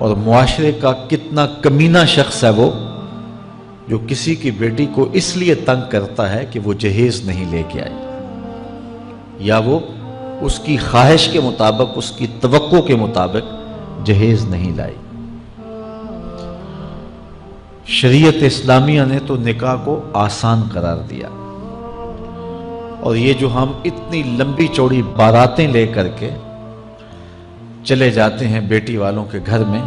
اور معاشرے کا کتنا کمینہ شخص ہے وہ جو کسی کی بیٹی کو اس لیے تنگ کرتا ہے کہ وہ جہیز نہیں لے کے آئی، یا وہ اس کی خواہش کے مطابق، اس کی توقع کے مطابق جہیز نہیں لائی۔ شریعت اسلامیہ نے تو نکاح کو آسان قرار دیا، اور یہ جو ہم اتنی لمبی چوڑی باراتیں لے کر کے چلے جاتے ہیں بیٹی والوں کے گھر میں،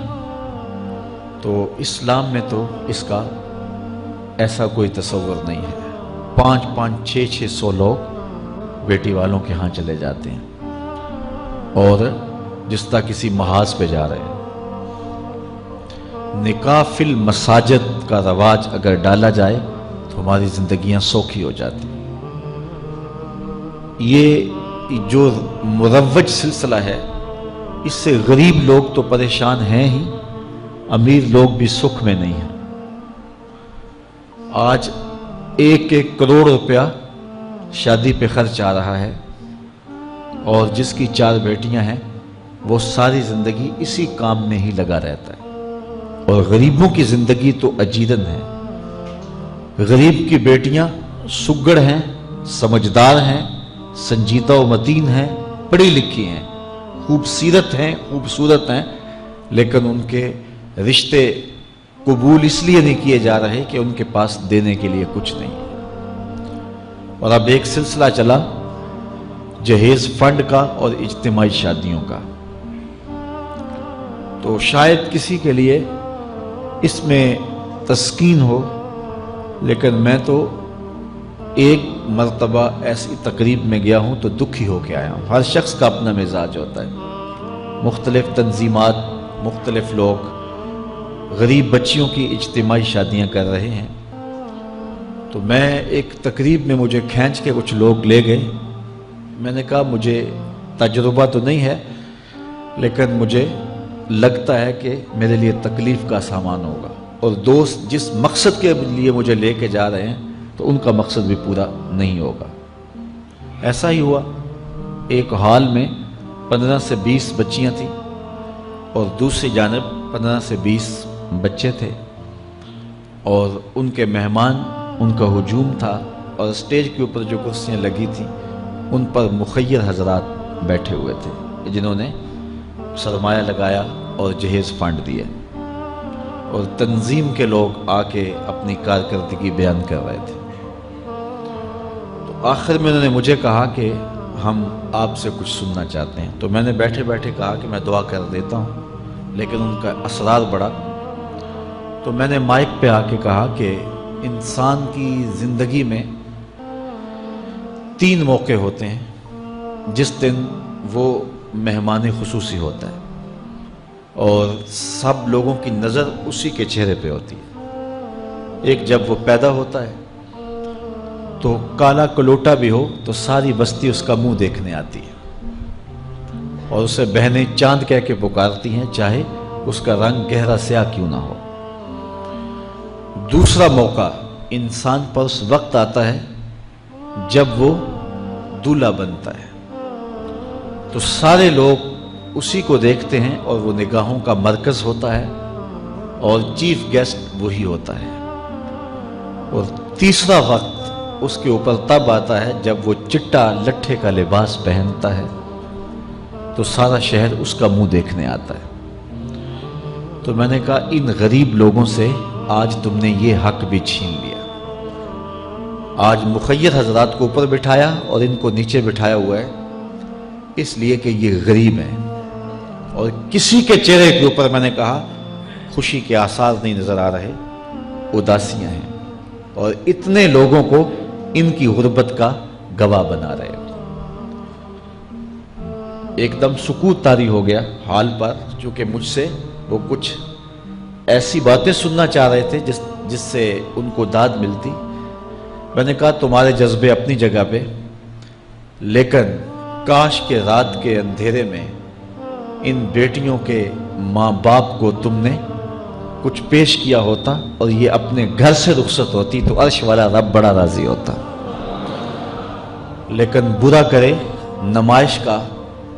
تو اسلام میں تو اس کا ایسا کوئی تصور نہیں ہے۔ 500 600 لوگ بیٹی والوں کے ہاں چلے جاتے ہیں، اور جس طرح کسی محاذ پہ جا رہے ہیں۔ نکاح فی المساجد کا رواج اگر ڈالا جائے تو ہماری زندگیاں سوکھی ہو جاتی ہیں۔ یہ جو مروج سلسلہ ہے، اس سے غریب لوگ تو پریشان ہیں ہی، امیر لوگ بھی سکھ میں نہیں ہیں۔ آج 1 کروڑ روپیہ شادی پہ خرچ آ رہا ہے، اور جس کی 4 بیٹیاں ہیں وہ ساری زندگی اسی کام میں ہی لگا رہتا ہے۔ اور غریبوں کی زندگی تو اجیرن ہے۔ غریب کی بیٹیاں سگڑ ہیں، سمجھدار ہیں، سنجیدہ و متین ہیں، پڑھی لکھی ہیں، خوبصورت ہیں، لیکن ان کے رشتے قبول اس لیے نہیں کیے جا رہے کہ ان کے پاس دینے کے لیے کچھ نہیں ہے۔ اور اب ایک سلسلہ چلا جہیز فنڈ کا اور اجتماعی شادیوں کا، تو شاید کسی کے لیے اس میں تسکین ہو، لیکن میں تو ایک مرتبہ ایسی تقریب میں گیا ہوں تو دکھی ہو کے آیا ہوں۔ ہر شخص کا اپنا مزاج ہوتا ہے، مختلف تنظیمات، مختلف لوگ غریب بچیوں کی اجتماعی شادیاں کر رہے ہیں، تو میں ایک تقریب میں مجھے کھینچ کے کچھ لوگ لے گئے۔ میں نے کہا مجھے تجربہ تو نہیں ہے، لیکن مجھے لگتا ہے کہ میرے لیے تکلیف کا سامان ہوگا، اور دوست جس مقصد کے لیے مجھے لے کے جا رہے ہیں تو ان کا مقصد بھی پورا نہیں ہوگا۔ ایسا ہی ہوا، ایک ہال میں 15 سے 20 بچیاں تھیں، اور دوسری جانب 15 سے 20 بچے تھے، اور ان کے مہمان، ان کا ہجوم تھا، اور اسٹیج کے اوپر جو کرسیاں لگی تھیں ان پر مخیر حضرات بیٹھے ہوئے تھے جنہوں نے سرمایہ لگایا اور جہیز فنڈ دیے، اور تنظیم کے لوگ آ کے اپنی کارکردگی بیان کر رہے تھے۔ تو آخر میں انہوں نے مجھے کہا کہ ہم آپ سے کچھ سننا چاہتے ہیں، تو میں نے بیٹھے بیٹھے کہا کہ میں دعا کر دیتا ہوں، لیکن ان کا اصرار بڑھا، تو میں نے مائک پہ آ کے کہا کہ انسان کی زندگی میں 3 موقع ہوتے ہیں جس دن وہ مہمان خصوصی ہوتا ہے، اور سب لوگوں کی نظر اسی کے چہرے پہ ہوتی ہے۔ ایک جب وہ پیدا ہوتا ہے تو کالا کلوٹا بھی ہو تو ساری بستی اس کا منہ دیکھنے آتی ہے، اور اسے بہنیں چاند کہہ کے پکارتی ہیں، چاہے اس کا رنگ گہرا سیاہ کیوں نہ ہو۔ دوسرا موقع انسان پر اس وقت آتا ہے جب وہ دولہا بنتا ہے، تو سارے لوگ اسی کو دیکھتے ہیں، اور وہ نگاہوں کا مرکز ہوتا ہے، اور چیف گیسٹ وہی ہوتا ہے۔ اور تیسرا وقت اس کے اوپر تب آتا ہے جب وہ چٹا لٹھے کا لباس پہنتا ہے، تو سارا شہر اس کا منہ دیکھنے آتا ہے۔ تو میں نے کہا ان غریب لوگوں سے آج تم نے یہ حق بھی چھین لیا۔ آج مخیر حضرات کو اوپر بٹھایا اور ان کو نیچے بٹھایا ہوا ہے، اس لیے کہ یہ غریب ہیں، اور کسی کے چہرے کے اوپر میں نے کہا خوشی کے آثار نہیں نظر آ رہے، اداسیاں ہیں، اور اتنے لوگوں کو ان کی غربت کا گواہ بنا رہے۔ ایک دم سکوت طاری ہو گیا حال پر، چونکہ مجھ سے وہ کچھ ایسی باتیں سننا چاہ رہے تھے جس سے ان کو داد ملتی۔ میں نے کہا تمہارے جذبے اپنی جگہ پہ، لیکن کاش کے رات کے اندھیرے میں ان بیٹیوں کے ماں باپ کو تم نے کچھ پیش کیا ہوتا اور یہ اپنے گھر سے رخصت ہوتی تو عرش والا رب بڑا راضی ہوتا۔ لیکن برا کرے نمائش کا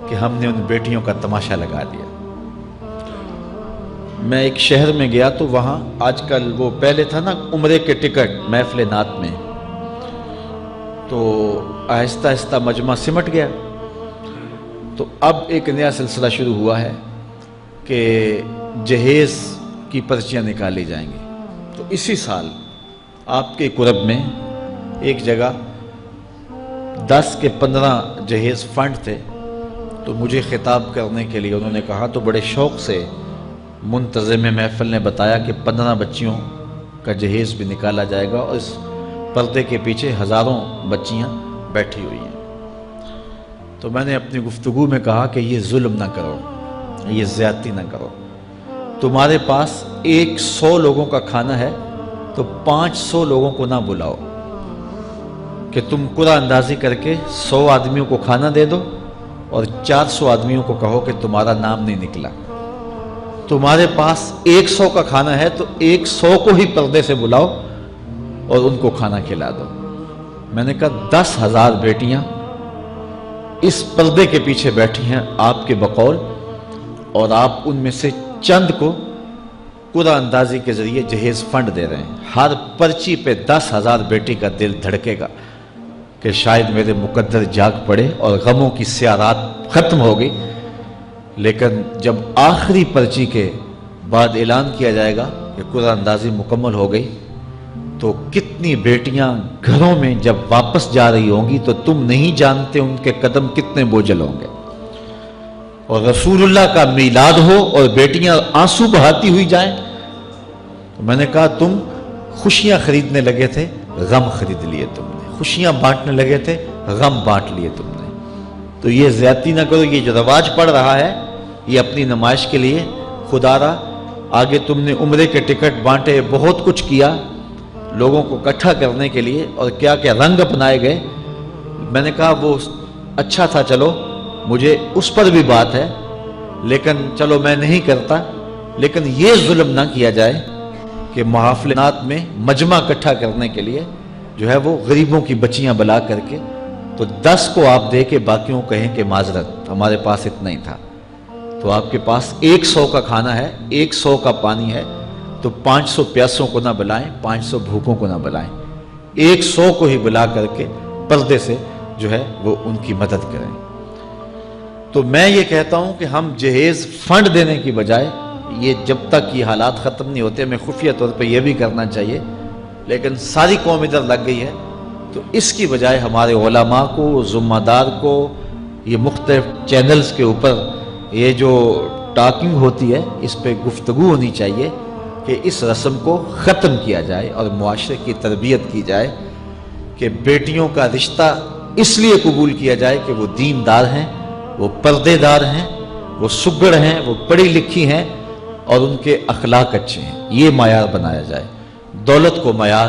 کہ ہم نے ان بیٹیوں کا تماشا لگا دیا۔ میں ایک شہر میں گیا تو وہاں آج کل وہ پہلے تھا نا عمرے کے ٹکٹ محفل نعت میں، تو آہستہ آہستہ مجمع سمٹ گیا، تو اب ایک نیا سلسلہ شروع ہوا ہے کہ جہیز کی پرچیاں نکالی جائیں گی۔ تو اسی سال آپ کے قرب میں ایک جگہ 10 کے 15 جہیز فنڈ تھے، تو مجھے خطاب کرنے کے لیے انہوں نے کہا، تو بڑے شوق سے منتظم محفل نے بتایا کہ 15 بچیوں کا جہیز بھی نکالا جائے گا، اور اس پردے کے پیچھے ہزاروں بچیاں بیٹھی ہوئی ہیں۔ تو میں نے اپنی گفتگو میں کہا کہ یہ ظلم نہ کرو، یہ زیادتی نہ کرو، تمہارے پاس 100 لوگوں کا کھانا ہے تو 500 لوگوں کو نہ بلاؤ کہ تم قرعہ اندازی کر کے 100 آدمیوں کو کھانا دے دو اور 400 آدمیوں کو کہو کہ تمہارا نام نہیں نکلا۔ تمہارے پاس 100 کا کھانا ہے تو 100 کو ہی پردے سے بلاؤ اور ان کو کھانا کھلا دو۔ میں نے کہا 10,000 بیٹیاں اس پردے کے پیچھے بیٹھی ہیں آپ کے بقول، اور آپ ان میں سے چند کو قرعہ اندازی کے ذریعے جہیز فنڈ دے رہے ہیں۔ ہر پرچی پہ 10,000 بیٹی کا دل دھڑکے گا کہ شاید میرے مقدر جاگ پڑے اور غموں کی سیاہ رات ختم ہو گئی، لیکن جب آخری پرچی کے بعد اعلان کیا جائے گا کہ قرعہ اندازی مکمل ہو گئی، تو کتنی بیٹیاں گھروں میں جب واپس جا رہی ہوں گی تو تم نہیں جانتے ان کے قدم کتنے بوجھل ہوں گے، اور رسول اللہ کا میلاد ہو اور بیٹیاں آنسو بہاتی ہوئی جائیں۔ تو میں نے کہا تم خوشیاں خریدنے لگے تھے، غم خرید لیے تم نے، خوشیاں بانٹنے لگے تھے، غم بانٹ لیے تم نے۔ تو یہ زیادتی نہ کرو، یہ جو رواج پڑ رہا ہے یہ اپنی نمائش کے لیے، خدا را آگے تم نے عمرے کے ٹکٹ بانٹے، بہت کچھ کیا لوگوں کو اکٹھا کرنے کے لیے، اور کیا کیا رنگ اپنائے گئے۔ میں نے کہا وہ اچھا تھا، چلو مجھے اس پر بھی بات ہے، لیکن چلو میں نہیں کرتا، لیکن یہ ظلم نہ کیا جائے کہ محافلات میں مجمع اکٹھا کرنے کے لیے جو ہے وہ غریبوں کی بچیاں بلا کر کے تو 10 کو آپ دے کے باقیوں کو کہیں کہ معذرت ہمارے پاس اتنا ہی تھا۔ تو آپ کے پاس 100 کا کھانا ہے، 100 کا پانی ہے، تو 500 پیاسوں کو نہ بلائیں، 500 بھوکوں کو نہ بلائیں، 100 کو ہی بلا کر کے پردے سے جو ہے وہ ان کی مدد کریں۔ تو میں یہ کہتا ہوں کہ ہم جہیز فنڈ دینے کی بجائے، یہ جب تک یہ حالات ختم نہیں ہوتے، ہمیں خفیہ طور پہ یہ بھی کرنا چاہیے، لیکن ساری قوم ادھر لگ گئی ہے، تو اس کی بجائے ہمارے علماء کو، ذمہ دار کو، یہ مختلف چینلز کے اوپر یہ جو ٹاکنگ ہوتی ہے اس پہ گفتگو ہونی چاہیے کہ اس رسم کو ختم کیا جائے اور معاشرے کی تربیت کی جائے کہ بیٹیوں کا رشتہ اس لیے قبول کیا جائے کہ وہ دیندار ہیں، وہ پردے دار ہیں، وہ سگڑ ہیں، وہ پڑھی لکھی ہیں اور ان کے اخلاق اچھے ہیں، یہ معیار بنایا جائے، دولت کو معیار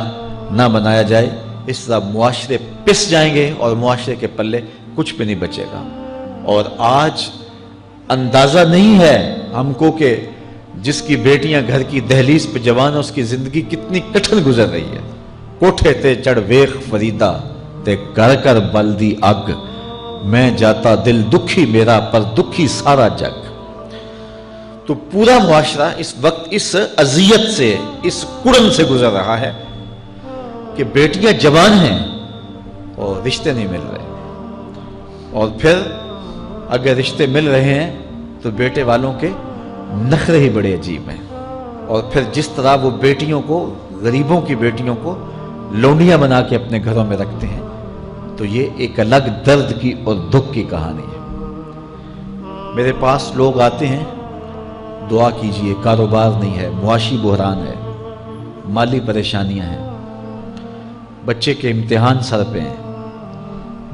نہ بنایا جائے۔ اس طرح معاشرے پس جائیں گے اور معاشرے کے پلے کچھ بھی نہیں بچے گا۔ اور آج اندازہ نہیں ہے ہم کو کہ جس کی بیٹیاں گھر کی دہلیز پہ جوان ہے اس کی زندگی کتنی کٹھن گزر رہی ہے۔ کوٹھے تے چڑھ ویخ فریدا تے گھر کر بلدی اگ، میں جاتا دل دکھی میرا پر دکھی سارا جگ۔ تو پورا معاشرہ اس وقت اس اذیت سے، اس کڑن سے گزر رہا ہے کہ بیٹیاں جوان ہیں اور رشتے نہیں مل رہے، اور پھر اگر رشتے مل رہے ہیں تو بیٹے والوں کے نخرے ہی بڑے عجیب ہیں، اور پھر جس طرح وہ بیٹیوں کو، غریبوں کی بیٹیوں کو لونڈیاں بنا کے اپنے گھروں میں رکھتے ہیں، تو یہ ایک الگ درد کی اور دکھ کی کہانی ہے۔ میرے پاس لوگ آتے ہیں، دعا کیجئے، کاروبار نہیں ہے، معاشی بحران ہے، مالی پریشانیاں ہیں، بچے کے امتحان سر پہ ہیں،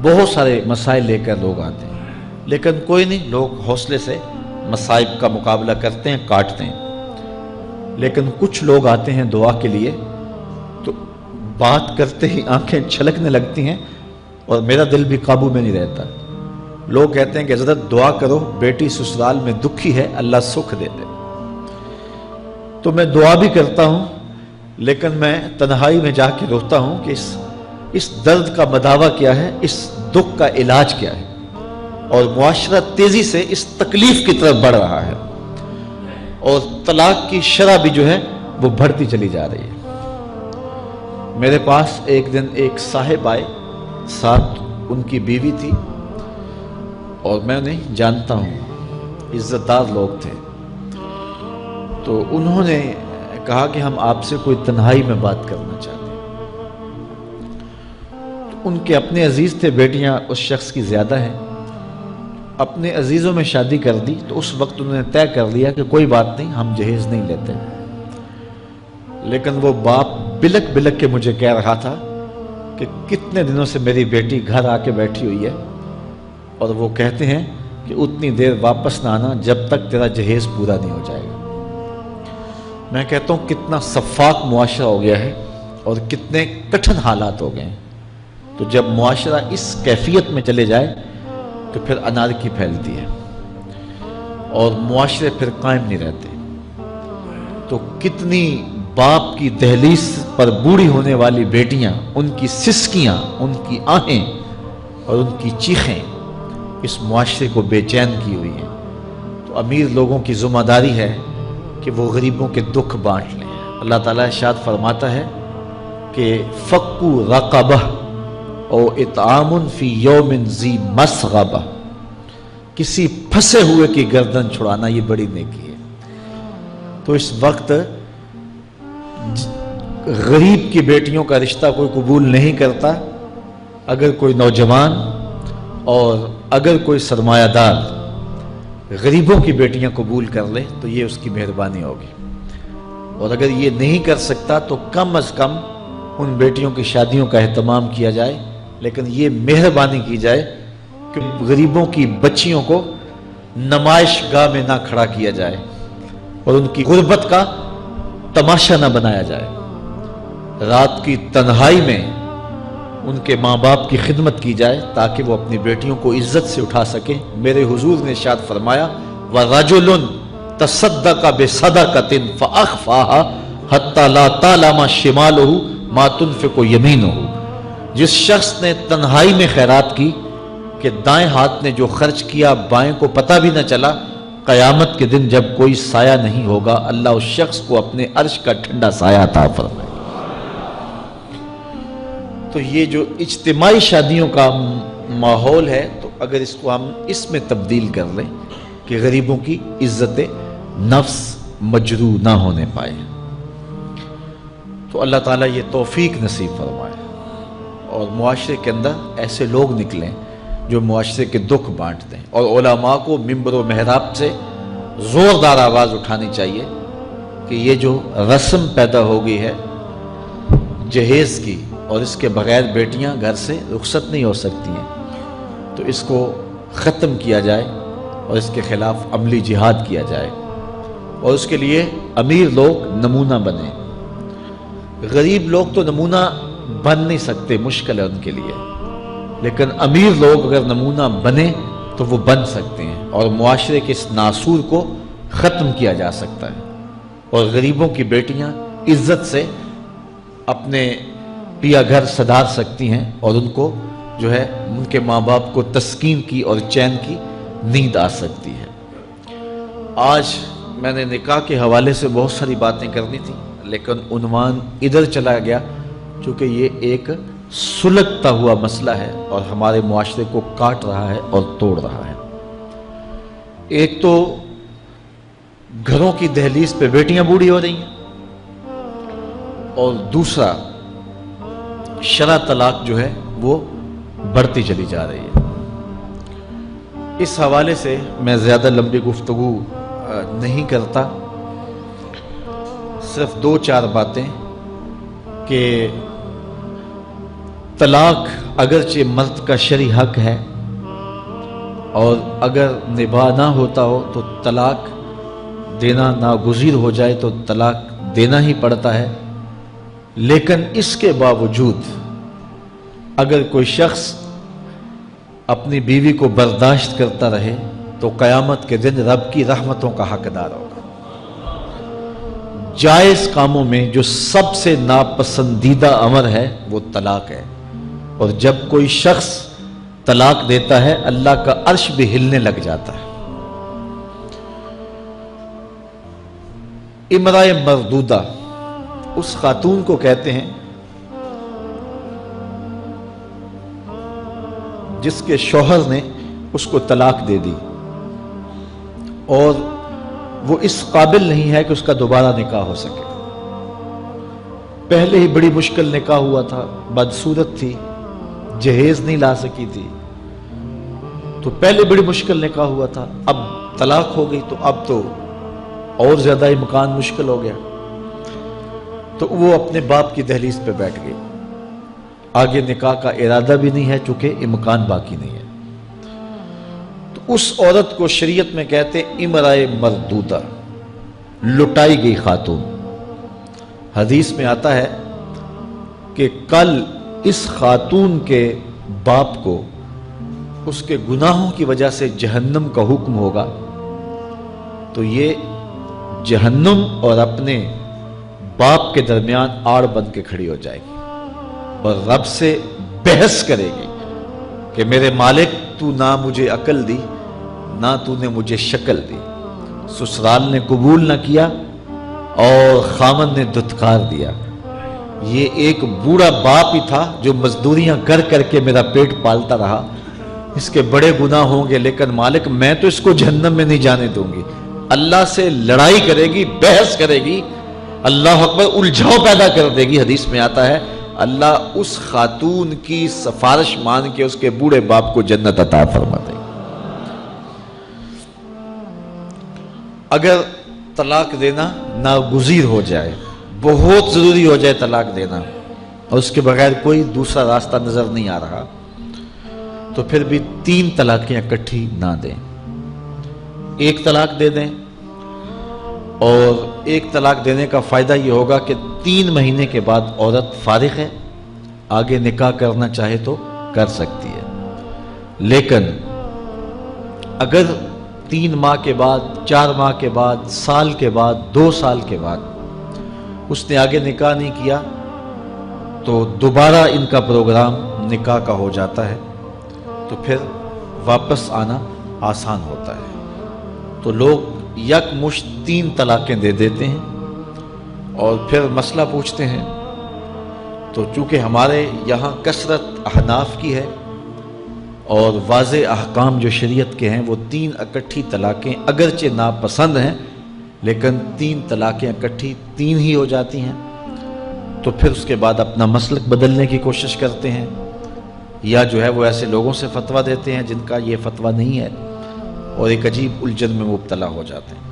بہت سارے مسائل لے کر لوگ آتے ہیں، لیکن کوئی نہیں، لوگ حوصلے سے مصائب کا مقابلہ کرتے ہیں، کاٹتے ہیں۔ لیکن کچھ لوگ آتے ہیں دعا کے لیے تو بات کرتے ہی آنکھیں چھلکنے لگتی ہیں اور میرا دل بھی قابو میں نہیں رہتا۔ لوگ کہتے ہیں کہ حضرت دعا کرو، بیٹی سسرال میں دکھی ہے، اللہ سکھ دے دے۔ تو میں دعا بھی کرتا ہوں، لیکن میں تنہائی میں جا کے روتا ہوں کہ اس درد کا مداوع کیا ہے، اس دکھ کا علاج کیا ہے، اور معاشرہ تیزی سے اس تکلیف کی طرف بڑھ رہا ہے، اور طلاق کی شرح بھی جو ہے وہ بڑھتی چلی جا رہی ہے۔ میرے پاس ایک دن ایک صاحب آئے، ساتھ ان کی بیوی تھی، اور میں انہیں جانتا ہوں، عزت دار لوگ تھے۔ تو انہوں نے کہا کہ ہم آپ سے کوئی تنہائی میں بات کرنا چاہتے ہیں۔ تو ان کے اپنے عزیز تھے، بیٹیاں اس شخص کی زیادہ ہیں، اپنے عزیزوں میں شادی کر دی۔ تو اس وقت انہوں نے طے کر لیا کہ کوئی بات نہیں، ہم جہیز نہیں لیتے۔ لیکن وہ باپ بلک بلک کے مجھے کہہ رہا تھا کہ کتنے دنوں سے میری بیٹی گھر آ کے بیٹھی ہوئی ہے، اور وہ کہتے ہیں کہ اتنی دیر واپس نہ آنا جب تک تیرا جہیز پورا نہیں ہو جائے گا۔ میں کہتا ہوں کتنا صفاق معاشرہ ہو گیا ہے اور کتنے کٹھن حالات ہو گئے ہیں۔ تو جب معاشرہ اس کیفیت میں چلے جائے تو پھر انارکی پھیلتی ہے اور معاشرے پھر قائم نہیں رہتے۔ تو کتنی باپ کی دہلیز پر بوڑھی ہونے والی بیٹیاں، ان کی سسکیاں، ان کی آہیں اور ان کی چیخیں اس معاشرے کو بے چین کی ہوئی ہیں۔ تو امیر لوگوں کی ذمہ داری ہے کہ وہ غریبوں کے دکھ بانٹ لیں۔ اللہ تعالیٰ ارشاد فرماتا ہے کہ فکو رقبہ او اطعام فی یوم ذی مسغبہ، کسی پھنسے ہوئے کی گردن چھڑانا یہ بڑی نیکی ہے۔ تو اس وقت غریب کی بیٹیوں کا رشتہ کوئی قبول نہیں کرتا۔ اگر کوئی نوجوان اور اگر کوئی سرمایہ دار غریبوں کی بیٹیاں قبول کر لے تو یہ اس کی مہربانی ہوگی، اور اگر یہ نہیں کر سکتا تو کم از کم ان بیٹیوں کی شادیوں کا اہتمام کیا جائے، لیکن یہ مہربانی کی جائے کہ غریبوں کی بچیوں کو نمائش گاہ میں نہ کھڑا کیا جائے اور ان کی غربت کا تماشا نہ بنایا جائے۔ رات کی تنہائی میں ان کے ماں باپ کی خدمت کی جائے تاکہ وہ اپنی بیٹیوں کو عزت سے اٹھا سکیں۔ میرے حضور نے ارشاد فرمایا وَرَجُلٌ تَصَدَّقَ بِصَدَقَةٍ فَأَخْفَاهَا حَتَّى لَا تَعْلَمَ شِمَالُهُ مَا تُنْفِقُ يَمِينُهُ، جس شخص نے تنہائی میں خیرات کی کہ دائیں ہاتھ نے جو خرچ کیا بائیں کو پتہ بھی نہ چلا، قیامت کے دن جب کوئی سایہ نہیں ہوگا اللہ اس شخص کو اپنے عرش کا ٹھنڈا سایہ عطا فرمائے۔ تو یہ جو اجتماعی شادیوں کا ماحول ہے، تو اگر اس کو ہم اس میں تبدیل کر لیں کہ غریبوں کی عزت نفس مجروح نہ ہونے پائے، تو اللہ تعالیٰ یہ توفیق نصیب فرمائے اور معاشرے کے اندر ایسے لوگ نکلیں جو معاشرے کے دکھ بانٹتے ہیں۔ اور علماء کو منبر و محراب سے زوردار آواز اٹھانی چاہیے کہ یہ جو رسم پیدا ہو گئی ہے جہیز کی، اور اس کے بغیر بیٹیاں گھر سے رخصت نہیں ہو سکتی ہیں، تو اس کو ختم کیا جائے اور اس کے خلاف عملی جہاد کیا جائے، اور اس کے لیے امیر لوگ نمونہ بنیں۔ غریب لوگ تو نمونہ بن نہیں سکتے، مشکل ہے ان کے لیے، لیکن امیر لوگ اگر نمونہ بنیں تو وہ بن سکتے ہیں اور معاشرے کے اس ناسور کو ختم کیا جا سکتا ہے، اور غریبوں کی بیٹیاں عزت سے اپنے پیا گھر سدھار سکتی ہیں اور ان کو جو ہے ان کے ماں باپ کو تسکین کی اور چین کی نیند آ سکتی ہے۔ آج میں نے نکاح کے حوالے سے بہت ساری باتیں کرنی تھی، لیکن عنوان ادھر چلا گیا چونکہ یہ ایک سلگتا ہوا مسئلہ ہے اور ہمارے معاشرے کو کاٹ رہا ہے اور توڑ رہا ہے۔ ایک تو گھروں کی دہلیز پہ بیٹیاں بوڑھی ہو رہی ہیں، اور دوسرا شرع طلاق جو ہے وہ بڑھتی چلی جا رہی ہے۔ اس حوالے سے میں زیادہ لمبی گفتگو نہیں کرتا، صرف دو چار باتیں کہ طلاق اگرچہ مرد کا شرعی حق ہے، اور اگر نباہ نہ ہوتا ہو تو طلاق دینا ناگزیر ہو جائے تو طلاق دینا ہی پڑتا ہے، لیکن اس کے باوجود اگر کوئی شخص اپنی بیوی کو برداشت کرتا رہے تو قیامت کے دن رب کی رحمتوں کا حقدار ہوگا۔ جائز کاموں میں جو سب سے ناپسندیدہ امر ہے وہ طلاق ہے، اور جب کوئی شخص طلاق دیتا ہے اللہ کا عرش بھی ہلنے لگ جاتا ہے۔ امرأہ مردودہ اس خاتون کو کہتے ہیں جس کے شوہر نے اس کو طلاق دے دی اور وہ اس قابل نہیں ہے کہ اس کا دوبارہ نکاح ہو سکے. پہلے ہی بڑی مشکل نکاح ہوا تھا، بدصورت تھی، جہیز نہیں لا سکی تھی، تو پہلے بڑی مشکل نکاح ہوا تھا، اب طلاق ہو گئی تو اب تو اور زیادہ امکان مشکل ہو گیا. تو وہ اپنے باپ کی دہلیز پہ بیٹھ گئی. آگے نکاح کا ارادہ بھی نہیں ہے چونکہ امکان باقی نہیں ہے. تو اس عورت کو شریعت میں کہتے امرأہ مردودہ، لٹائی گئی خاتون. حدیث میں آتا ہے کہ کل اس خاتون کے باپ کو اس کے گناہوں کی وجہ سے جہنم کا حکم ہوگا، تو یہ جہنم اور اپنے باپ کے درمیان آڑ بن کے کھڑی ہو جائے گی اور رب سے بحث کرے گی کہ میرے مالک تو نہ مجھے عقل دی نہ تو نے مجھے شکل دی. سسرال نے قبول نہ کیا اور خامن نے دھتکار دیا. یہ ایک بوڑھا باپ ہی تھا جو مزدوریاں کر کر کے میرا پیٹ پالتا رہا، اس کے بڑے گناہ ہوں گے لیکن مالک میں تو اس کو جہنم میں نہیں جانے دوں گی. اللہ سے لڑائی کرے گی، بحث کرے گی، اللہ اکبر، الجھاؤ پیدا کر دے گی. حدیث میں آتا ہے اللہ اس خاتون کی سفارش مان کے اس کے بوڑھے باپ کو جنت عطا فرما دے گی. اگر طلاق دینا ناگزیر ہو جائے، بہت ضروری ہو جائے طلاق دینا اور اس کے بغیر کوئی دوسرا راستہ نظر نہیں آ رہا، تو پھر بھی 3 طلاقیں اکٹھی نہ دیں. ایک طلاق دے دیں، اور ایک طلاق دینے کا فائدہ یہ ہوگا کہ 3 مہینے کے بعد عورت فارغ ہے، آگے نکاح کرنا چاہے تو کر سکتی ہے. لیکن اگر 3 ماہ کے بعد، 4 ماہ کے بعد، سال کے بعد، 2 سال کے بعد اس نے آگے نکاح نہیں کیا تو دوبارہ ان کا پروگرام نکاح کا ہو جاتا ہے، تو پھر واپس آنا آسان ہوتا ہے. تو لوگ یک مشت 3 طلاقیں دے دیتے ہیں اور پھر مسئلہ پوچھتے ہیں. تو چونکہ ہمارے یہاں کثرت احناف کی ہے اور واضح احکام جو شریعت کے ہیں وہ 3 اکٹھی طلاقیں اگرچہ ناپسند ہیں لیکن 3 طلاقیں اکٹھی 3 ہی ہو جاتی ہیں. تو پھر اس کے بعد اپنا مسلک بدلنے کی کوشش کرتے ہیں، یا جو ہے وہ ایسے لوگوں سے فتویٰ دیتے ہیں جن کا یہ فتویٰ نہیں ہے اور ایک عجیب الجھن میں مبتلا ہو جاتے ہیں.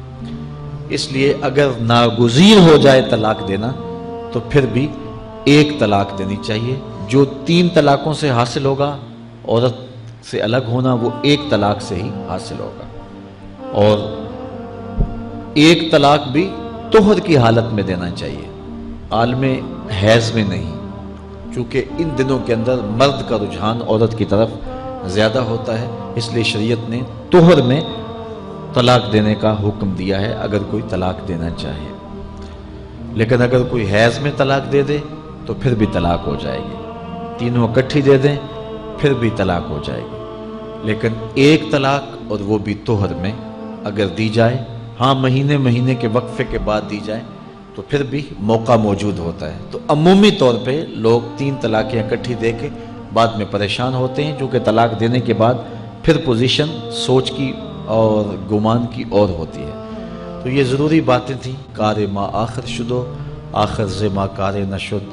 اس لیے اگر ناگزیر ہو جائے طلاق دینا تو پھر بھی 1 طلاق دینی چاہیے. جو 3 طلاقوں سے حاصل ہوگا، عورت سے الگ ہونا، وہ 1 طلاق سے ہی حاصل ہوگا. اور 1 طلاق بھی طہر کی حالت میں دینا چاہیے، عالم حیض میں نہیں، چونکہ ان دنوں کے اندر مرد کا رجحان عورت کی طرف زیادہ ہوتا ہے. اس لیے شریعت نے طہر میں طلاق دینے کا حکم دیا ہے اگر کوئی طلاق دینا چاہے. لیکن اگر کوئی حیض میں طلاق دے دے تو پھر بھی طلاق ہو جائے گی. 3 اکٹھی دے دیں پھر بھی طلاق ہو جائے گی. لیکن 1 طلاق اور وہ بھی طہر میں اگر دی جائے، ہاں مہینے کے وقفے کے بعد دی جائے تو پھر بھی موقع موجود ہوتا ہے. تو عمومی طور پہ لوگ 3 طلاقیں اکٹھی دے کے بعد میں پریشان ہوتے ہیں، کیونکہ طلاق دینے کے بعد پھر پوزیشن سوچ کی اور گمان کی اور ہوتی ہے. تو یہ ضروری باتیں تھیں. کار ما آخر شدو آخر ز ما کار نشد.